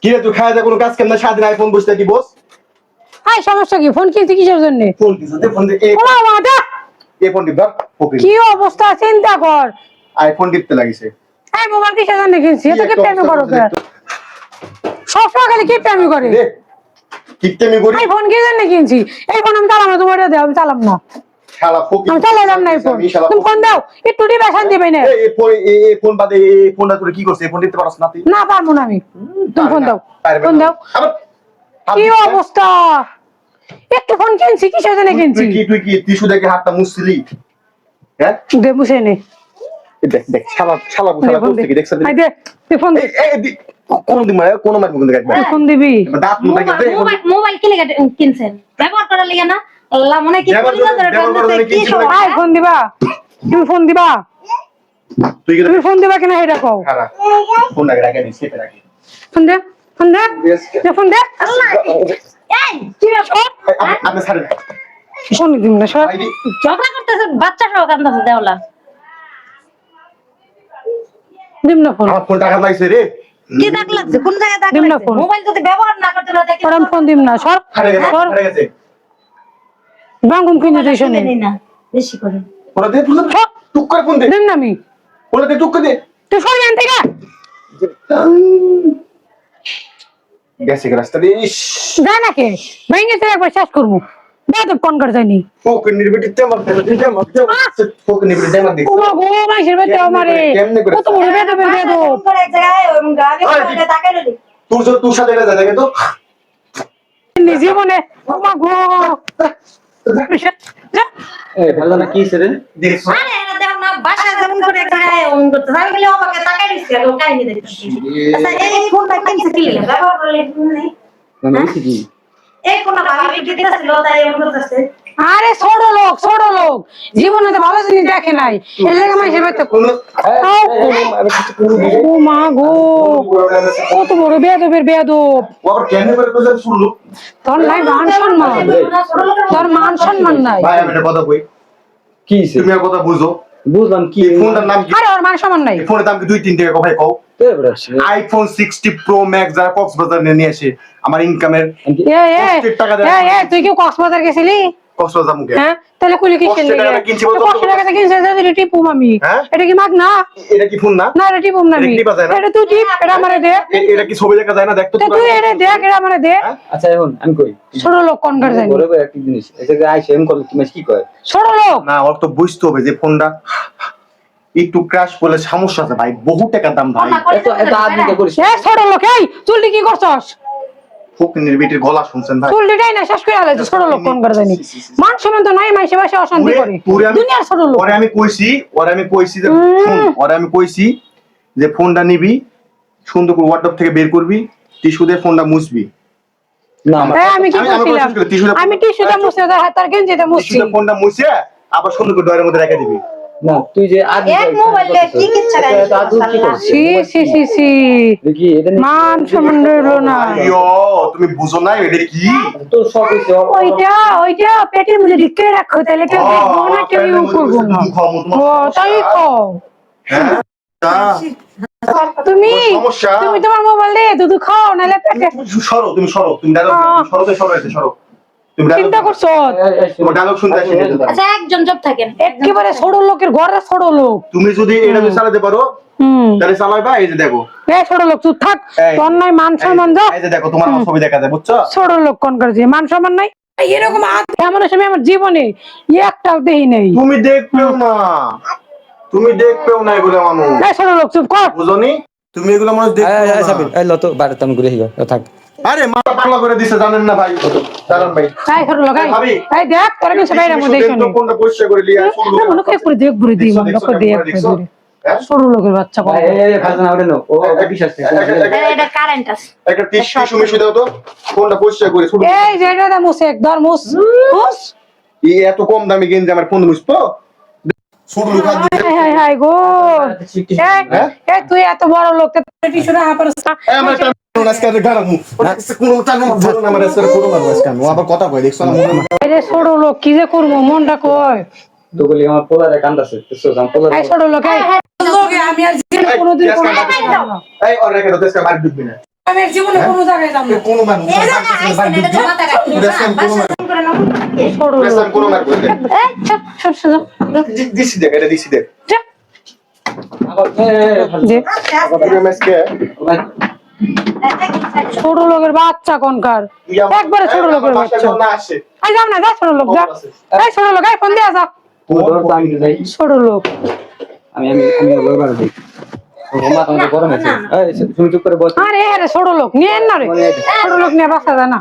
কি রে তুই খায় যা কোনো কাজ কেন না সারাদিন আইফোন বসে থাকি বস হাই সমস্যা কি ফোন কিনতে কিসের জন্য ফোন কিনতে দে ফোন দে ওলা মাদা এই ফোন দিবা ওকে কি অবস্থা চিন্তা কর আইফোন টিপতে লাগিছে এই মোবাইল কিসের জন্য কিনছি এত কি প্রেম করো কে সবসময় খালি কি প্রেম করে রে কিপতে আমি করি এই ফোন কিসের জন্য কিনছি এই ফোন আমি চালাম না তোমার দাও আমি চালাম না শালা ফকির আমি চালালাম না এই ফোন তুমি ফোন দাও একটু দিবা শান্তি পাই না এই ফোন বাদে এই ফোনটা তুই কি করছিস এই ফোন টিপতে পারছ না তুই না পারবো না আমি তুমি ফোন দাও ফোন দাও কি অবস্থা একটু ফোন কিনছি কিসের জন্য কিনছি তুই টিস্যু দেখে হাতটা মুছছিলি হ্যাঁ দে মুছে নে দেখ দেখ শালা বুঝালা করতে কি দেখছ আই দে তুই ফোন দে কোন দিন কোন মার মুখ দেখবে ফোন দিবি দাঁত মুখ দেখবে মোবাইল কি লাগা কিনছেন ব্যবহার করার লাগা না আল্লাহ মনে কি পরিচয় ধরে টানতে কি সব আই ফোন দিবা তুমি ফোন দিবা তুমি ফোন দিবা কিনা এটা কও খারাপ ফোন রাখা দিস সেটা রাখি ফোন দে ফোন দে ফোন দে এই কি ব্যাপার আপনি ছাড়েন ফোন দিন না সর ঝগড়া করতেছে বাচ্চা সহ কান্দাছে দেওলা দিম না ফোন আমার ফোন টাকা লাগছে রে কি দাগ লাগছে কোন জায়গায় দাগ দিম না লাগছে ফোন। মোবাইল যদি ব্যবহার না করতে না দেখে ওরম ফোন দিম না সর সর হারে গেছে বাঙ্গুম কিনে দিছ নে নেই না বেশি করে ওরা দে ফোন টুক করে ফোন দে দিম না আমি ওরা দে টুক করে দে তুই সর এখান থেকে গেছে রাস্তা রে ইস যা না কে ভেঙে তুই একবার শেষ করবো বেদব কোন করে যায়নি ফোক নির্বিটি তেমন ফোক নির্বিটি তেমন দেখ ওমা গো মাইশের বেতে আমারে কেমনে করে কত বড় বেদবের বেদব পরে এক জায়গায় ওই গাগে করে তাকাই রইলি তোর সাথে এটা দেখে তো জীবনে ওমা গো যা এই ভালো না কি রে দেখ আরে এরা দেখো না বাসায় যেমন করে এক জায়গায় ওই করতে আমি বলি আমাকে তাকাই দিছি আর ও কাহিনী দেখতেছি আচ্ছা এই ফোনটা কিনছে কি লাগে ব্যবহার করলে নেই মানে কি এই ফোনটা ভাবি দিতেছিল তাই এমন করতেছে আরে ছোট লোক জীবনে তো ভালো জিনিস দেখে নাই এর লাগে মাইশের বেতে কোন ও মা গো কত বড় বেদবের বেদব ও আবার কেমনে করে কোথায় শুনলো তোর নাই মান সম্মান তোর মান সম্মান নাই ভাই আমি একটা কথা কই কি তুমি আর কথা বুঝো বুঝলাম কি এই ফোনটার নাম কি আরে ওর মান সম্মান নাই এই ফোনের দাম কি 2-3 টাকা ভাই কও আইফোন 60 প্রো ম্যাক্স যারা কক্সবাজার নিয়ে আসে আমার ইনকামের তুই কি কক্সবাজার গেছিলি কক্সবাজার মুখে হ্যাঁ তাহলে কইলি কি কষ্ট টাকাটা কিনছি বলতো? কষ্ট টাকাতে কিনছিস যদি টিপুম আমি হ্যাঁ? এটা কি মাগ না এটা কি ফোন না না এটা টিপুম না এটা আমি টিপা যায় না? এটা তুই টিপ এটা আমারে দে এটা কি ছবি দেখা যায় না দেখতো তা তুই এটা দেখ এটা আমারে দে আচ্ছা এখন আমি কই ছোট লোক কোন করে জানি বড় একটা জিনিস এটা আইসে এম করলে তুমি কি কয় ছোট লোক না ওর তো বুঝতে হবে যে ফোনটা একটু ক্র্যাশ করলে সমস্যা আছে ভাই বহু টাকার দাম ভাই এত আদমিকে করিস এ ছোট লোক এই চুলটি কি করছস ফকিনের বিটির গলা শুনছেন ভাই চুলটিটাই না শেষ করে আলাইছিস ছোট লোক কোন করে জানি মান সম্মান তো নাই মাইসে বাসে অশান্তি করে দুনিয়ার ছোট লোক ওরে আমি কইছি যে শুন ওরে আমি কইছি যে ফোনটা নিবি সুন্দর করে ওয়ার্ডরোব থেকে বের করবি টিস্যু দিয়ে ফোনটা মুছবি না আমি কি করছিলাম আমি টিস্যুটা মুছে তার গেঞ্জিটা মুছছি টিস্যু ফোনটা মুছে আবার সুন্দর করে ডয়ারের মধ্যে রেখে দিবি না তুই যে আজ এক মোবাইলে কি কিচ্ছা সি দেখি এটা মান সম্মান রইলো না আইয়ো তুমি বুঝো না এটা কি তোর সব হইছে ওইটা পেটের মধ্যে ঢুকে রাখো তাহলে কেউ দেখবো না কেউ ইউ করবো না ও তাই কও হ্যাঁ তুমি সমস্যা তুমি তোমার মোবাইল দিয়ে দুধ খাও নাহলে পেটে তুমি সরো তুমি সরো তুমি চিন্তা করছো তোমার ডায়লগ শুনতে আসি আচ্ছা একজন জব থাকেন একেবারে ছোট লোকের ঘরে ছোট লোক তুমি যদি এটা চালাতে পারো তাহলে চালাইবা এই যে দেখো ছোট লোক তুই থাক তোর নাই মান সম্মান যা এই যে দেখো তোমার আমার ছবি দেখা যায় বুঝছো ছোট লোক কোন করেছে মান সম্মান নাই এরকম এমন সময় আমার জীবনে একটাও দেই নেই তুমি দেখবেও না এগুলো মানুষ ছোট লোক চুপ কর বুঝনি তুমি এগুলো মানুষ দেখবেও না এই লত বাড়ি তুমি ঘুরে হিগো থাক আরে মাথা পাগলা করে দিছে জানেন না ভাই জানেন ভাই এই ছোট লোক এই দেখ তোরা কিছু বাইরে মধ্যে শুনি কোনটা পরিষ্কার করে লিয়া শুরু মনে করে করে দেখ ঘুরে দিই মনে করে দেখ ছোট লোকের বাচ্চা কম এই ফাজনা ওরে নো ও বিশ্বাস এটা কারেন্ট আছে একটা টিস্যু মিশু দাও তো কোনটা পরিষ্কার করে শুরু এই যে এটা মুছে একদম মুছ এই এত কম দামি গেঞ্জি আমার ফোন মুছবো শুরু লুকা দিতে হাই গো এই তুই এত বড় লোক টিস্যু না পারছ আমার আজকে গারামু কোন টানো ধরো না আমার আজকে পুরো মারো আজকে ও আবার কথা কই দেখছ না এই ছোট লোক কি যে করব মনটা কই তো বলি আমার পোলারে কান্দাছে তো জাম পোলারে এই ছোট লোক এই লোকে আমি আর জীবনে কোনোদিন এই ওর রেখে দাও আজকে বাড়ি ঢুকবি না আমি এর জীবনে কোনো জায়গায় যাব না কোনো মানুষ এই জায়গায় আইছেন এটা জমা টাকা বাসা যখন করে নাম ছোট লোক কোনো মারবো এই চুপ চুপ চুপ দিছি দেখ এটা দিছি দেখ আবার যে এমএসকে ছোট লোকের বাচ্চা কোনকার একবারে ছোট লোকের বাচ্চা না আসে আই যাও না যা ছোট লোক যা এই ছোট লোক এই ফোন দিয়া যা আমি যাই ছোট লোক আমি ওই বারে যাই ও মা তোমাকে গরম আছে এই তুমি চুপ করে বস আরে আরে ছোট লোক নিয়ে না রে ছোট লোক নিয়ে বাসা যায় না